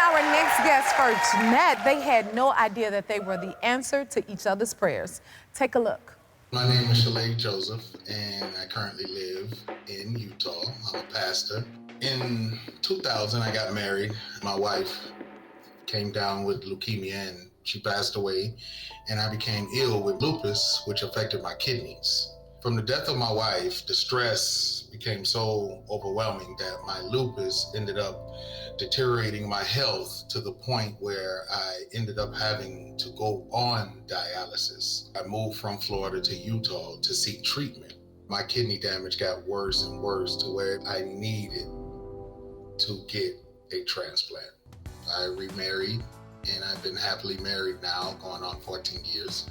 our next guests first met, they had no idea that they were the answer to each other's prayers. Take a look. My name is Shalay Joseph, and I currently live in Utah. I'm a pastor. In 2000, I got married. My wife came down with leukemia, and she passed away, and I became ill with lupus, which affected my kidneys. From the death of my wife, the stress became so overwhelming that my lupus ended up deteriorating my health to the point where I ended up having to go on dialysis. I moved from Florida to Utah to seek treatment. My kidney damage got worse and worse to where I needed to get a transplant. I remarried, and I've been happily married now, going on 14 years.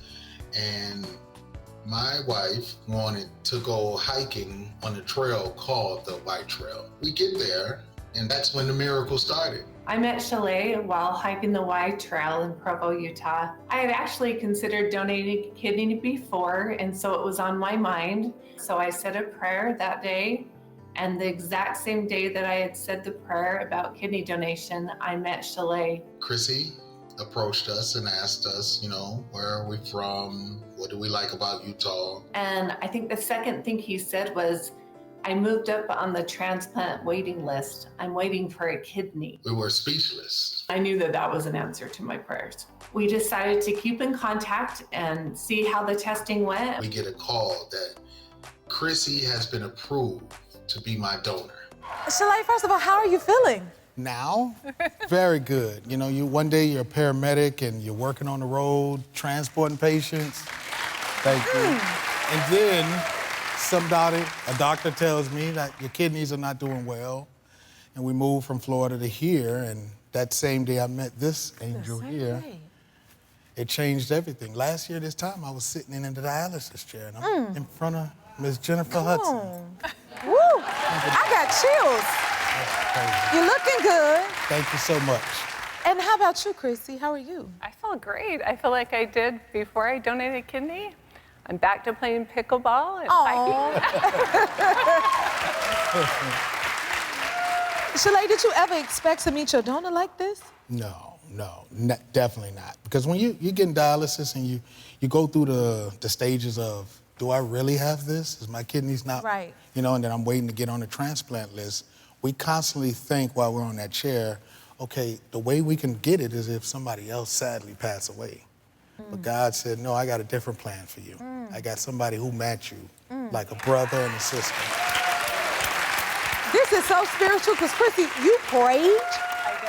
And my wife wanted to go hiking on a trail called the White Trail. We get there, and that's when the miracle started. I met Shalay while hiking the White Trail in Provo, Utah. I had actually considered donating a kidney before, and so it was on my mind. So I said a prayer that day, and the exact same day that I had said the prayer about kidney donation, I met Shalay. Chrissy approached us and asked us, where are we from? What do we like about Utah? And I think the second thing he said was, I moved up on the transplant waiting list. I'm waiting for a kidney. We were speechless. I knew that that was an answer to my prayers. We decided to keep in contact and see how the testing went. We get a call that Chrissy has been approved to be my donor. Shalay, first of all, how are you feeling? Now, very good. One day you're a paramedic and you're working on the road, transporting patients. Thank you. And then a doctor tells me that your kidneys are not doing well. And we moved from Florida to here, and that same day I met this angel here. It changed everything. Last year this time I was sitting in the dialysis chair, and I'm in front of Miss Jennifer Hudson. Woo! I got chills. You're looking good. Thank you so much. And how about you, Chrissy? How are you? I feel great. I feel like I did before I donated a kidney. I'm back to playing pickleball and hiking. Shalay, did you ever expect to meet your donor like this? No, definitely not. Because when you get in dialysis and you go through the stages of, do I really have this? Is my kidneys not? Right. And then I'm waiting to get on the transplant list. We constantly think while we're on that chair, okay, the way we can get it is if somebody else sadly passed away. But God said, no, I got a different plan for you. I got somebody who match you, like a brother and a sister. This is so spiritual, because Chrissy, you prayed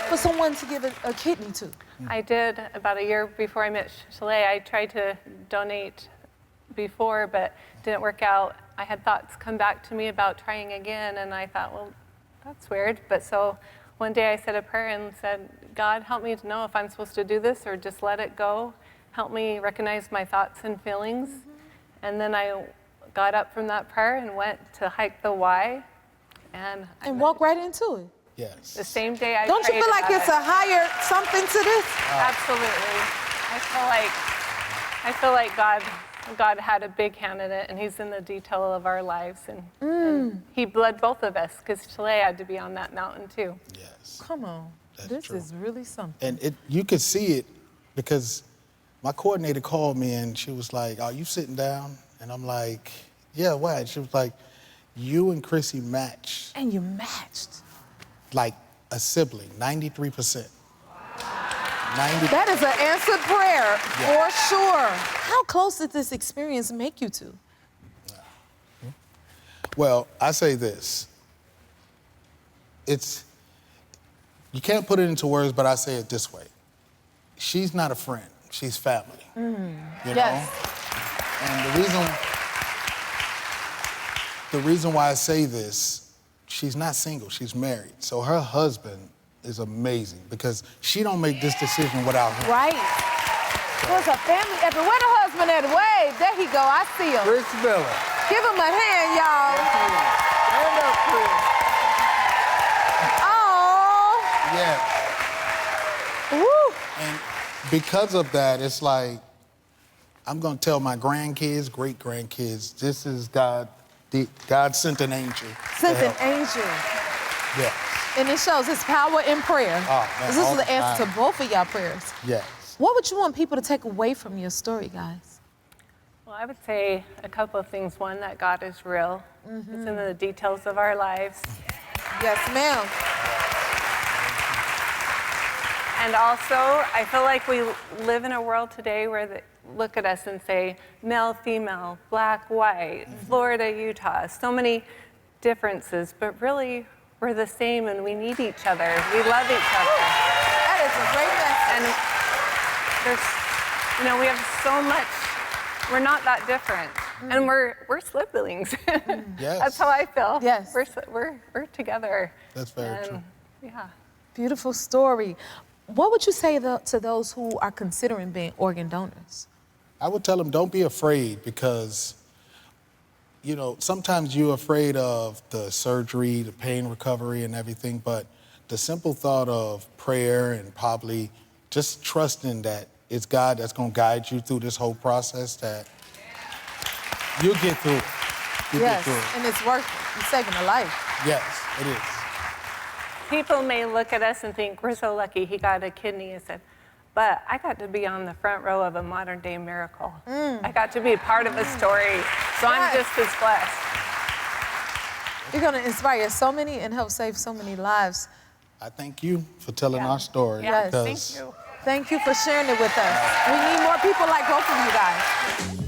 for someone to give a kidney to. I did. About a year before I met Shalay, I tried to donate before, but didn't work out. I had thoughts come back to me about trying again, and I thought, well, that's weird. But so one day I said a prayer and said, God, help me to know if I'm supposed to do this or just let it go. Help me recognize my thoughts and feelings. And then I got up from that prayer and went to hike the Y. And walk right into it. Yes. The same day I Don't you prayed feel like about it's it. a higher something to this? Absolutely. I feel like God had a big hand in it, and he's in the detail of our lives. And he bled both of us, because Shalay had to be on that mountain too. Yes. Come on. This is really something. And you could see it because my coordinator called me and she was like, are you sitting down? And I'm like, yeah, why? She was like, you and Chrissy matched. And you matched. Like a sibling, 93%. That is an answered prayer, for sure. How close did this experience make you two? Well, I say this. You can't put it into words, but I say it this way. She's not a friend, she's family. You know? And the reason why I say this, she's not single, she's married. So her husband is amazing because she don't make this decision without him. Right. There's a family effort. Where the husband at? Wave. There he go. I see him. Chris Miller. Give him a hand, y'all. Hand up, Chris. Oh. Yeah. Woo. And because of that, it's like, I'm gonna tell my grandkids, great-grandkids, this is God sent an angel. Sent an angel. Yeah. And it shows his power in prayer. Oh, man, This is all the the answer to time. both of y'all prayers. Yes. What would you want people to take away from your story, guys? Well, I would say a couple of things. One, that God is real. It's in the details of our lives. Yes, ma'am. And also, I feel like we live in a world today where they look at us and say, male, female, black, white, Florida, Utah, so many differences, but really we're the same and we need each other. We love each other. That is a great message. And there's, you know, we have so much, we're not that different. And we're siblings. Yes. That's how I feel. Yes. We're together. That's very true. Yeah. Beautiful story. What would you say to those who are considering being organ donors? I would tell them, don't be afraid, because, you know, sometimes you're afraid of the surgery, the pain recovery and everything, but the simple thought of prayer and probably just trusting that it's God that's going to guide you through this whole process, that you'll get through it. You'll get Yes, through it. and it's worth it. You're saving a life. Yes, it is. People may look at us and think, we're so lucky he got a kidney. I said, but I got to be on the front row of a modern day miracle. I got to be part of a story, so I'm just as blessed. You're going to inspire so many and help save so many lives. I thank you for telling our story. Yeah, Yes. thank because you. Thank you for sharing it with us. We need more people like both of you guys.